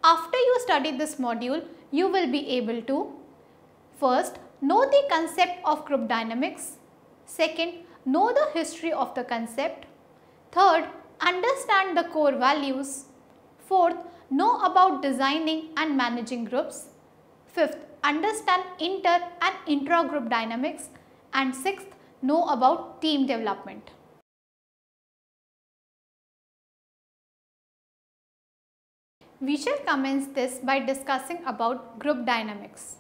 After you study this module, you will be able to first know the concept of group dynamics, second know the history of the concept, third understand the core values, fourth know about designing and managing groups, fifth understand inter and intra-group dynamics, and sixth know about team development. We shall commence this by discussing about group dynamics.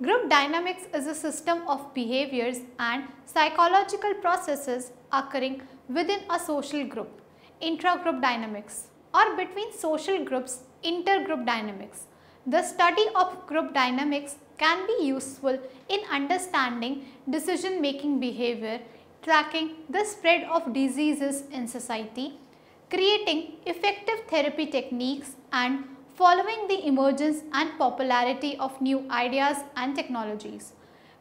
Group dynamics is a system of behaviors and psychological processes occurring within a social group, intra-group dynamics, or between social groups, intergroup dynamics. The study of group dynamics can be useful in understanding decision-making behavior, tracking the spread of diseases in society, creating effective therapy techniques, and following the emergence and popularity of new ideas and technologies.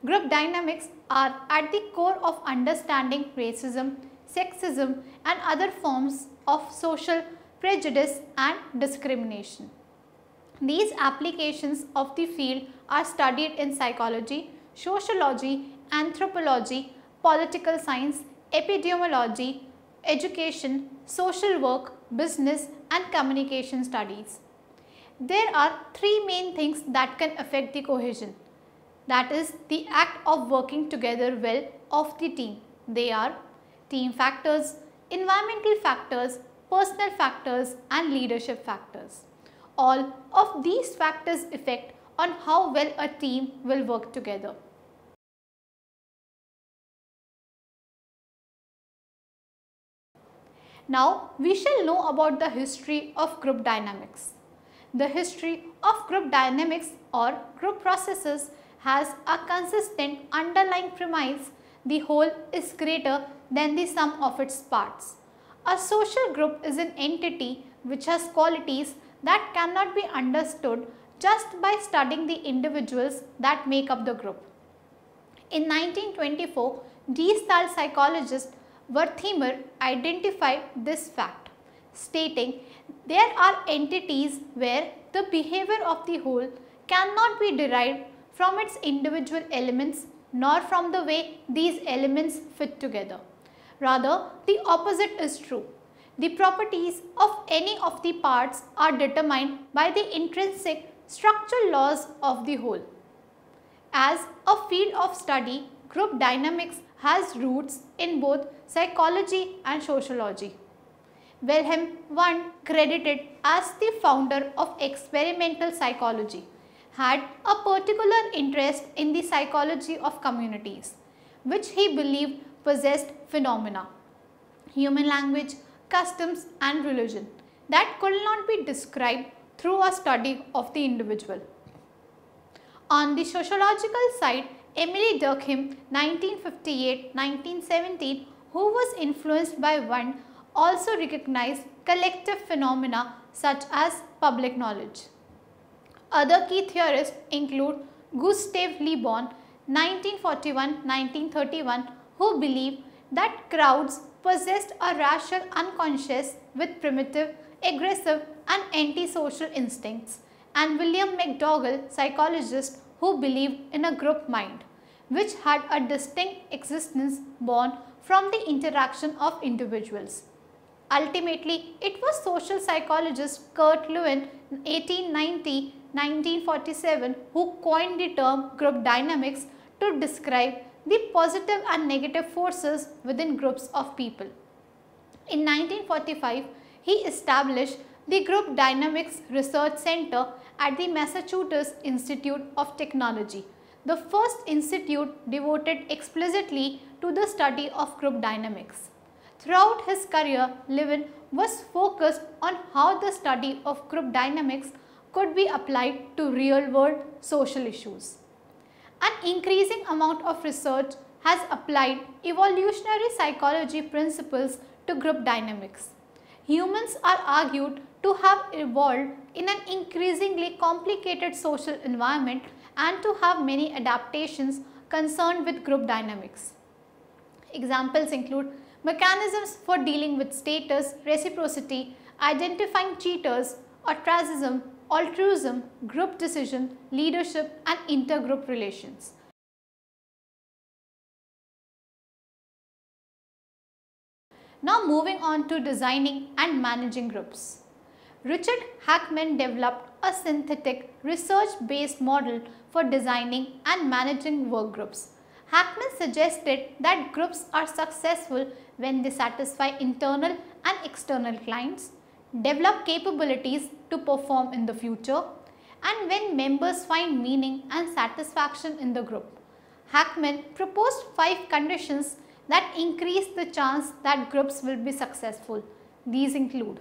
Group dynamics are at the core of understanding racism, sexism, and other forms of social prejudice and discrimination. These applications of the field are studied in psychology, sociology, anthropology, political science, epidemiology, education, social work, business, and communication studies. There are three main things that can affect the cohesion. That is the act of working together well of the team. They are team factors, environmental factors, personal factors, and leadership factors. All of these factors affect on how well a team will work together. Now we shall know about the history of group dynamics. The history of group dynamics or group processes has a consistent underlying premise: the whole is greater than the sum of its parts. A social group is an entity which has qualities that cannot be understood just by studying the individuals that make up the group. In 1924, Gestalt psychologist Wertheimer identified this fact, stating there are entities where the behavior of the whole cannot be derived from its individual elements nor from the way these elements fit together. Rather, the opposite is true. The properties of any of the parts are determined by the intrinsic structural laws of the whole. As a field of study, group dynamics has roots in both psychology and sociology. Wilhelm Wundt, credited as the founder of experimental psychology, had a particular interest in the psychology of communities, which he believed possessed phenomena, human language, customs, and religion that could not be described through a study of the individual. On the sociological side, Emily Durkheim, 1958-1917, who was influenced by Wundt, also recognized collective phenomena such as public knowledge. Other key theorists include Gustav Le Bon, 1941-1931, who believed that crowds possessed a rational unconscious with primitive, aggressive, and antisocial instincts, and William McDougall, psychologist, who believed in a group mind, which had a distinct existence born from the interaction of individuals. Ultimately, it was social psychologist Kurt Lewin, 1890-1947, who coined the term group dynamics to describe the positive and negative forces within groups of people. In 1945, he established the Group Dynamics Research Center at the Massachusetts Institute of Technology, the first institute devoted explicitly to the study of group dynamics. Throughout his career, Lewin was focused on how the study of group dynamics could be applied to real-world social issues. An increasing amount of research has applied evolutionary psychology principles to group dynamics. Humans are argued to have evolved in an increasingly complicated social environment and to have many adaptations concerned with group dynamics. Examples include mechanisms for dealing with status, reciprocity, identifying cheaters, ostracism, altruism, group decision, leadership and intergroup relations. Now moving on to designing and managing groups. Richard Hackman developed a synthetic research-based model for designing and managing work groups. Hackman suggested that groups are successful when they satisfy internal and external clients, develop capabilities to perform in the future, and when members find meaning and satisfaction in the group. Hackman proposed 5 conditions that increase the chance that groups will be successful. These include: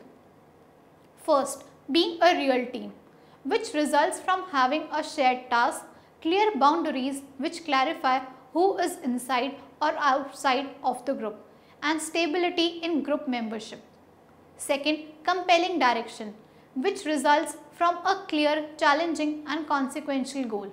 first, being a real team, which results from having a shared task, clear boundaries which clarify who is inside or outside of the group, and stability in group membership. Second, compelling direction, which results from a clear, challenging and consequential goal.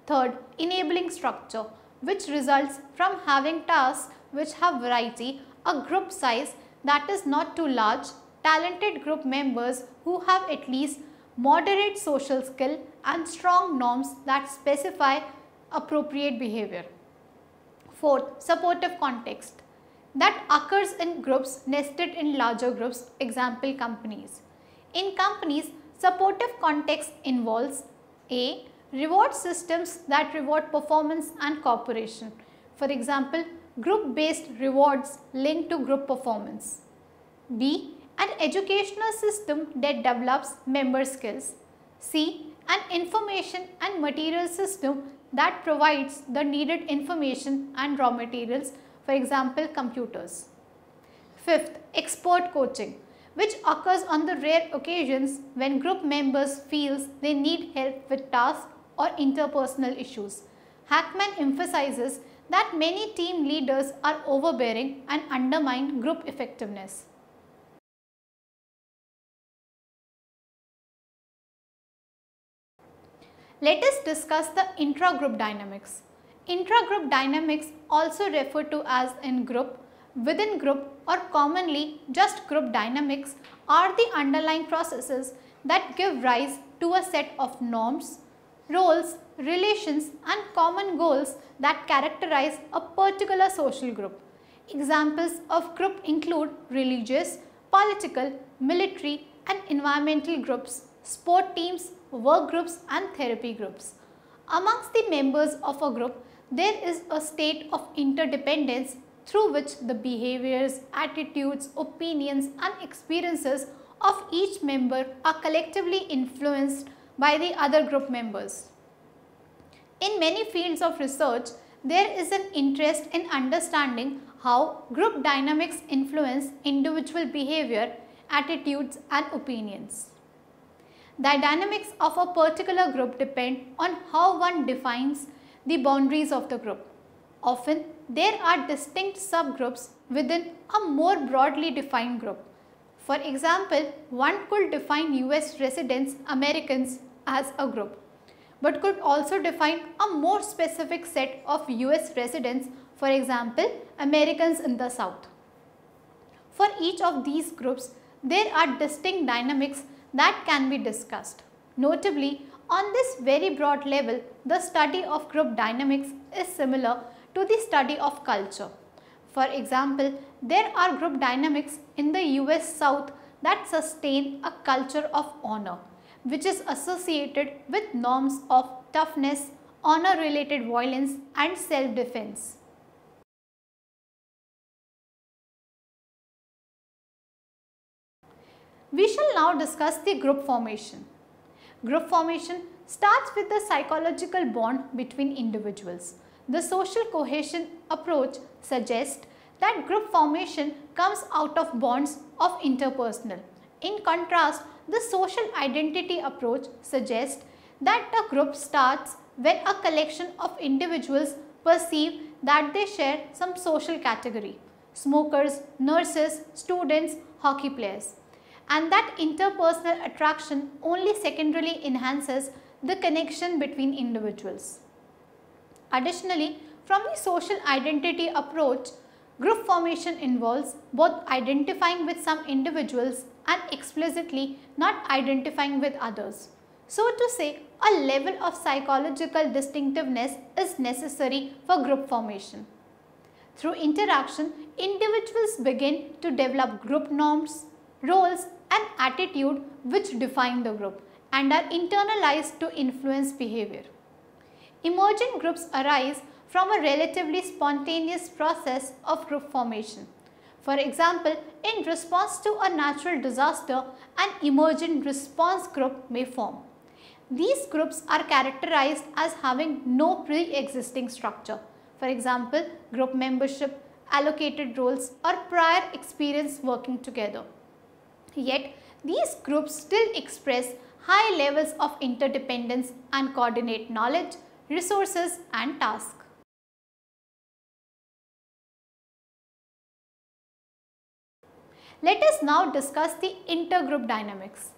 Third, enabling structure, which results from having tasks which have variety, a group size that is not too large, talented group members who have at least moderate social skill and strong norms that specify appropriate behavior. Fourth, supportive context that occurs in groups nested in larger groups, example companies. In companies, supportive context involves A. Reward systems that reward performance and cooperation. For example, group-based rewards linked to group performance. B. An educational system that develops member skills. C. An information and material system that provides the needed information and raw materials, for example, computers. Fifth, expert coaching, which occurs on the rare occasions when group members feel they need help with tasks or interpersonal issues. Hackman emphasizes that many team leaders are overbearing and undermine group effectiveness. Let us discuss the intragroup dynamics. Intragroup dynamics, also referred to as in group, within group or commonly just group dynamics, are the underlying processes that give rise to a set of norms, roles, relations and common goals that characterize a particular social group. Examples of group include religious, political, military and environmental groups, sport teams, work groups and therapy groups. Amongst the members of a group, there is a state of interdependence through which the behaviors, attitudes, opinions and experiences of each member are collectively influenced by the other group members. In many fields of research, there is an interest in understanding how group dynamics influence individual behavior, attitudes and opinions. The dynamics of a particular group depend on how one defines the boundaries of the group. Often, there are distinct subgroups within a more broadly defined group. For example, one could define US residents, Americans as a group, but could also define a more specific set of US residents, for example, Americans in the South. For each of these groups, there are distinct dynamics that can be discussed. Notably, on this very broad level, the study of group dynamics is similar to the study of culture. For example, there are group dynamics in the US South that sustain a culture of honor, which is associated with norms of toughness, honor-related violence and self-defense. We shall now discuss the group formation. Group formation starts with the psychological bond between individuals. The social cohesion approach suggests that group formation comes out of bonds of interpersonal. In contrast, the social identity approach suggests that a group starts when a collection of individuals perceive that they share some social category: smokers, nurses, students, hockey players, and that interpersonal attraction only secondarily enhances the connection between individuals. Additionally, from the social identity approach, group formation involves both identifying with some individuals and explicitly not identifying with others. So to say, a level of psychological distinctiveness is necessary for group formation. Through interaction, individuals begin to develop group norms, roles and attitude which define the group and are internalized to influence behavior. Emergent groups arise from a relatively spontaneous process of group formation. For example, in response to a natural disaster, an emergent response group may form. These groups are characterized as having no pre-existing structure. For example, group membership, allocated roles or prior experience working together. Yet, these groups still express high levels of interdependence and coordinate knowledge, resources and tasks. Let us now discuss the intergroup dynamics.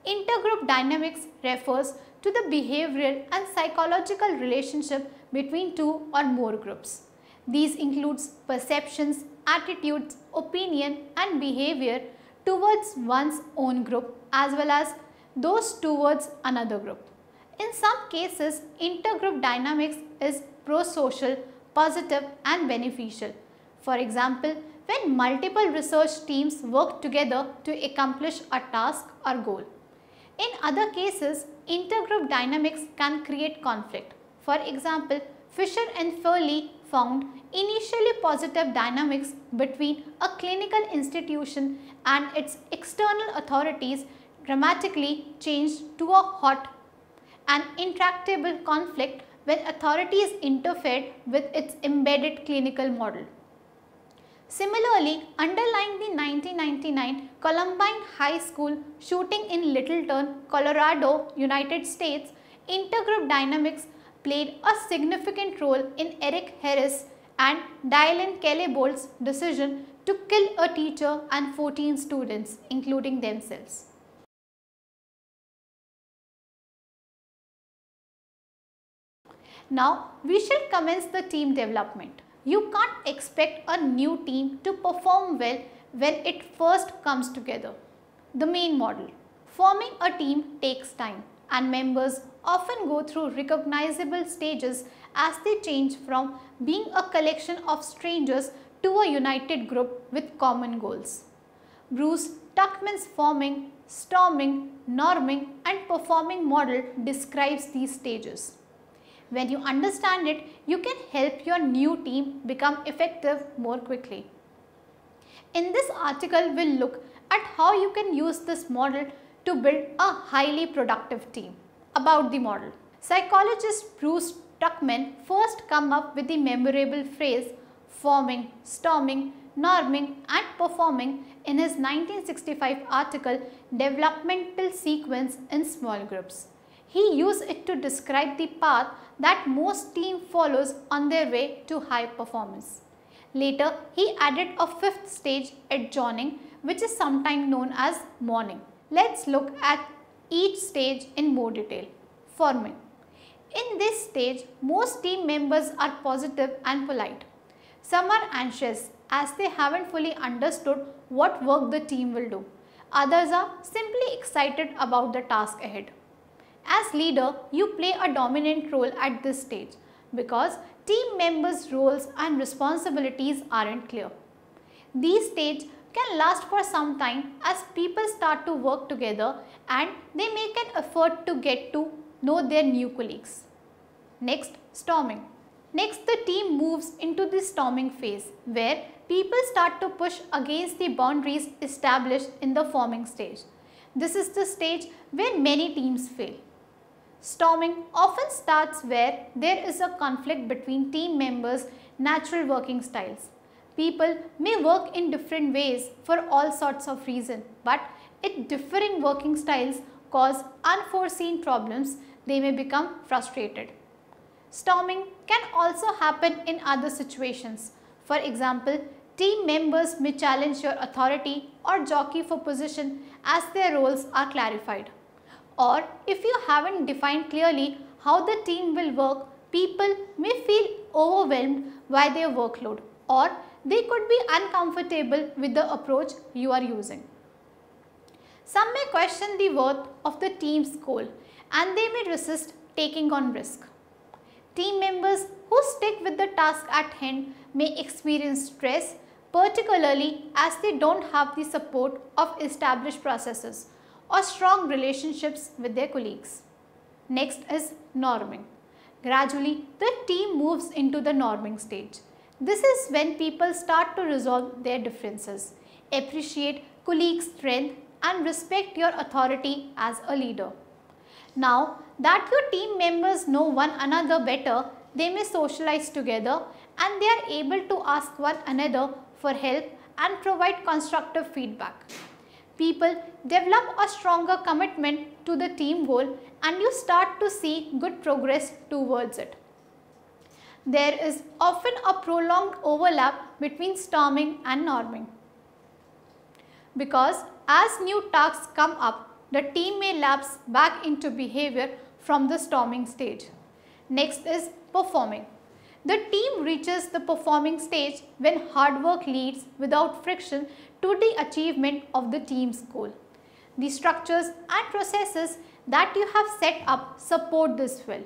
Intergroup dynamics refers to the behavioral and psychological relationship between two or more groups. These includes perceptions, attitudes, opinion and behavior towards one's own group as well as those towards another group. In some cases, intergroup dynamics is pro-social, positive and beneficial. For example, when multiple research teams work together to accomplish a task or goal. In other cases, intergroup dynamics can create conflict. For example, Fisher and Foley found initially positive dynamics between a clinical institution and its external authorities dramatically changed to a hot and intractable conflict when authorities interfered with its embedded clinical model. Similarly, underlying the 1999 Columbine High School shooting in Littleton, Colorado, United States, intergroup dynamics played a significant role in Eric Harris and Dylan Kelly-Bolt's decision to kill a teacher and 14 students, including themselves. Now, we shall commence the team development. You can't expect a new team to perform well when it first comes together. The main model. Forming a team takes time and members often go through recognizable stages as they change from being a collection of strangers to a united group with common goals. Bruce Tuckman's forming, storming, norming and performing model describes these stages. When you understand it, you can help your new team become effective more quickly. In this article, we'll look at how you can use this model to build a highly productive team. About the model. Psychologist Bruce Tuckman first came up with the memorable phrase forming, storming, norming and performing in his 1965 article Developmental Sequence in Small Groups. He used it to describe the path that most team follows on their way to high performance. Later, he added a fifth stage, adjoining, which is sometimes known as mourning. Let's look at each stage in more detail. Forming. In this stage, most team members are positive and polite. Some are anxious as they haven't fully understood what work the team will do. Others are simply excited about the task ahead. As leader, you play a dominant role at this stage because team members' roles and responsibilities aren't clear. These stages can last for some time as people start to work together and they make an effort to get to know their new colleagues. Next, storming. Next, the team moves into the storming phase where people start to push against the boundaries established in the forming stage. This is the stage where many teams fail. Storming often starts where there is a conflict between team members' natural working styles. People may work in different ways for all sorts of reasons, but if differing working styles cause unforeseen problems, they may become frustrated. Storming can also happen in other situations. For example, team members may challenge your authority or jockey for position as their roles are clarified. Or if you haven't defined clearly how the team will work, people may feel overwhelmed by their workload or they could be uncomfortable with the approach you are using. Some may question the worth of the team's goal and they may resist taking on risk. Team members who stick with the task at hand may experience stress, particularly as they don't have the support of established processes or strong relationships with their colleagues. Next is norming. Gradually, the team moves into the norming stage. This is when people start to resolve their differences, appreciate colleagues' strength and respect your authority as a leader. Now that your team members know one another better, they may socialize together and they are able to ask one another for help and provide constructive feedback. People develop a stronger commitment to the team goal and you start to see good progress towards it. There is often a prolonged overlap between storming and norming, because as new tasks come up, the team may lapse back into behavior from the storming stage. Next is performing. The team reaches the performing stage when hard work leads without friction to the achievement of the team's goal. The structures and processes that you have set up support this well.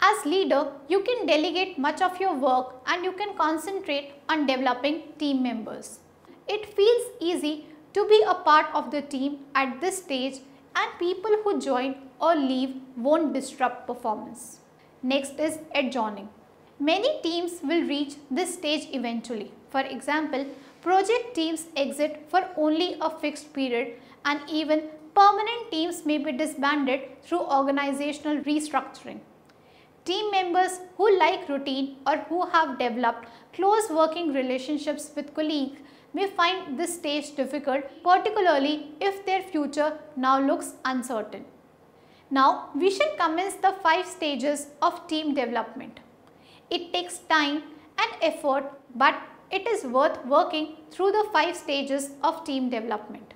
As leader, you can delegate much of your work and you can concentrate on developing team members. It feels easy to be a part of the team at this stage and people who join or leave won't disrupt performance. Next is adjourning. Many teams will reach this stage eventually. For example, project teams exit for only a fixed period and even permanent teams may be disbanded through organizational restructuring. Team members who like routine or who have developed close working relationships with colleagues may find this stage difficult, particularly if their future now looks uncertain. Now we shall commence the 5 stages of team development. It takes time and effort, but it is worth working through the 5 stages of team development.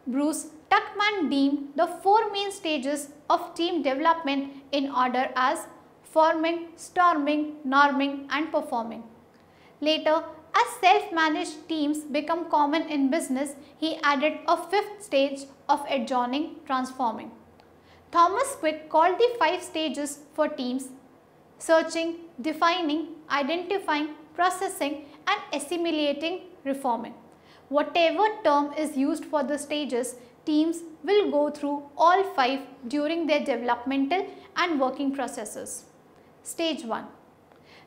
Bruce Tuckman deemed the 4 main stages of team development in order as forming, storming, norming and performing. Later, as self-managed teams become common in business, he added a 5th stage of adjourning, transforming. Thomas Quick called the 5 stages for teams: searching, defining, identifying, processing and assimilating, reforming. Whatever term is used for the stages, teams will go through all 5 during their developmental and working processes. Stage 1.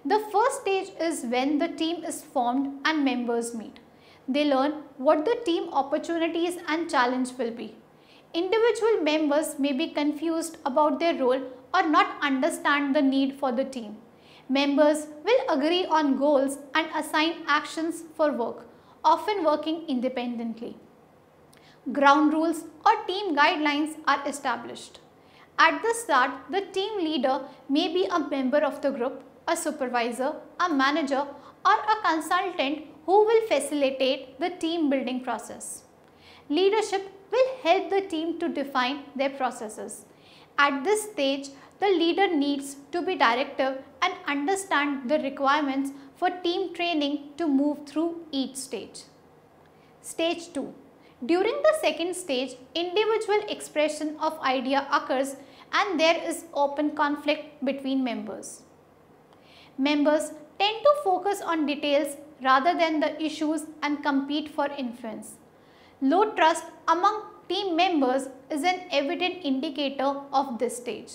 The first stage is when the team is formed and members meet. They learn what the team opportunities and challenge will be. Individual members may be confused about their role or not understand the need for the team. Members will agree on goals and assign actions for work, often working independently. Ground rules or team guidelines are established. At the start, the team leader may be a member of the group, a supervisor, a manager or a consultant who will facilitate the team building process. Leadership will help the team to define their processes. At this stage, the leader needs to be directive and understand the requirements for team training to move through each stage. Stage 2. During the second stage, individual expression of idea occurs and there is open conflict between members. Members tend to focus on details rather than the issues and compete for influence. Low trust among team members is an evident indicator of this stage.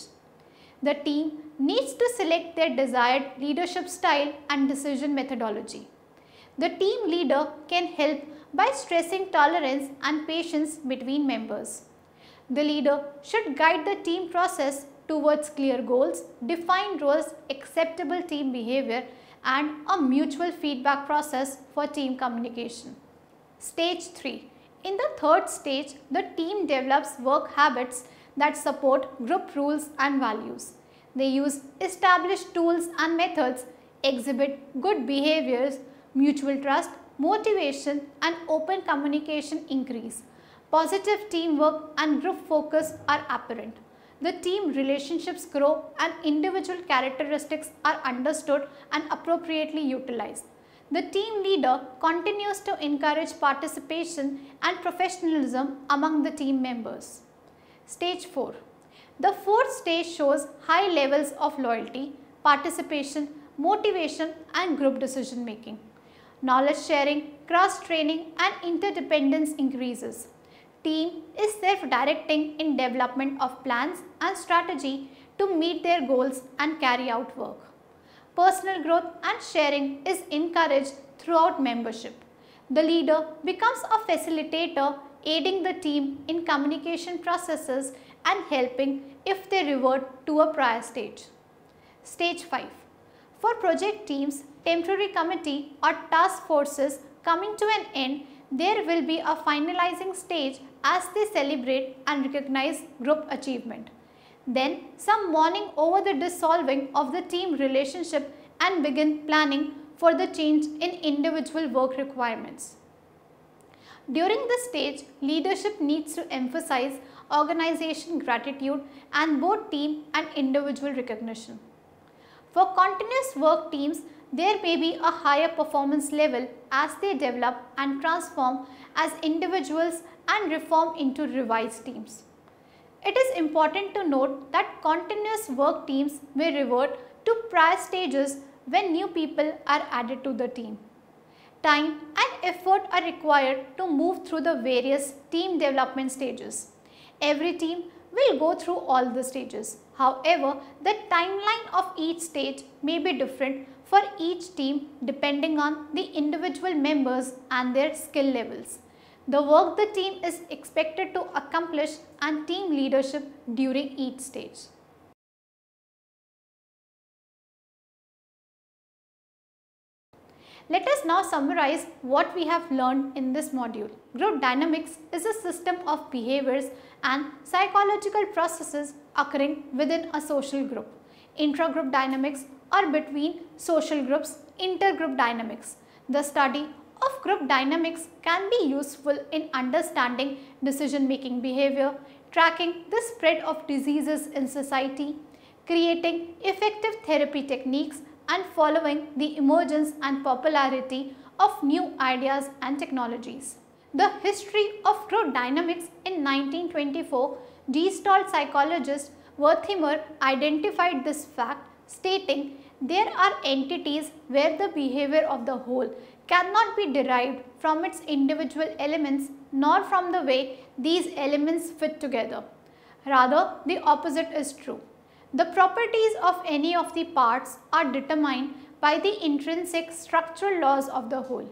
The team needs to select their desired leadership style and decision methodology. The team leader can help by stressing tolerance and patience between members. The leader should guide the team process towards clear goals, defined roles, acceptable team behavior and a mutual feedback process for team communication. Stage 3. In the third stage, the team develops work habits that support group rules and values. They use established tools and methods, exhibit good behaviors, mutual trust, motivation and open communication increase. Positive teamwork and group focus are apparent. The team relationships grow and individual characteristics are understood and appropriately utilized. The team leader continues to encourage participation and professionalism among the team members. Stage 4. The fourth stage shows high levels of loyalty, participation, motivation and group decision making. Knowledge sharing, cross-training and interdependence increases. Team is self-directing in development of plans and strategy to meet their goals and carry out work. Personal growth and sharing is encouraged throughout membership. The leader becomes a facilitator, aiding the team in communication processes and helping if they revert to a prior stage. Stage 5. For project teams, temporary committee or task forces coming to an end, there will be a finalizing stage as they celebrate and recognize group achievement. Then some mourning over the dissolving of the team relationship and begin planning for the change in individual work requirements. During this stage, leadership needs to emphasize organization gratitude and both team and individual recognition. For continuous work teams, there may be a higher performance level as they develop and transform as individuals and reform into revised teams. It is important to note that continuous work teams may revert to prior stages when new people are added to the team. Time and effort are required to move through the various team development stages. Every team will go through all the stages. However, the timeline of each stage may be different for each team depending on the individual members and their skill levels, the work the team is expected to accomplish and team leadership during each stage. Let us now summarize what we have learned in this module. Group dynamics is a system of behaviors and psychological processes occurring within a social group. Intragroup dynamics are between social groups, intergroup dynamics. The study of group dynamics can be useful in understanding decision-making behavior, tracking the spread of diseases in society, creating effective therapy techniques, and following the emergence and popularity of new ideas and technologies. The history of group dynamics in 1924, Gestalt psychologist Wertheimer identified this fact, stating there are entities where the behavior of the whole cannot be derived from its individual elements nor from the way these elements fit together. Rather, the opposite is true. The properties of any of the parts are determined by the intrinsic structural laws of the whole.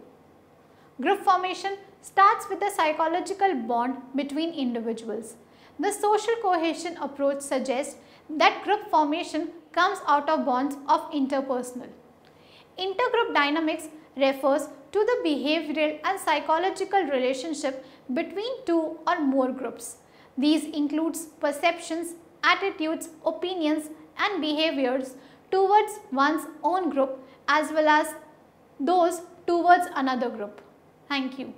Group formation starts with a psychological bond between individuals. The social cohesion approach suggests that group formation comes out of bonds of interpersonal. Intergroup dynamics refers to the behavioral and psychological relationship between two or more groups. These includes perceptions, attitudes, opinions and behaviors towards one's own group as well as those towards another group. Thank you.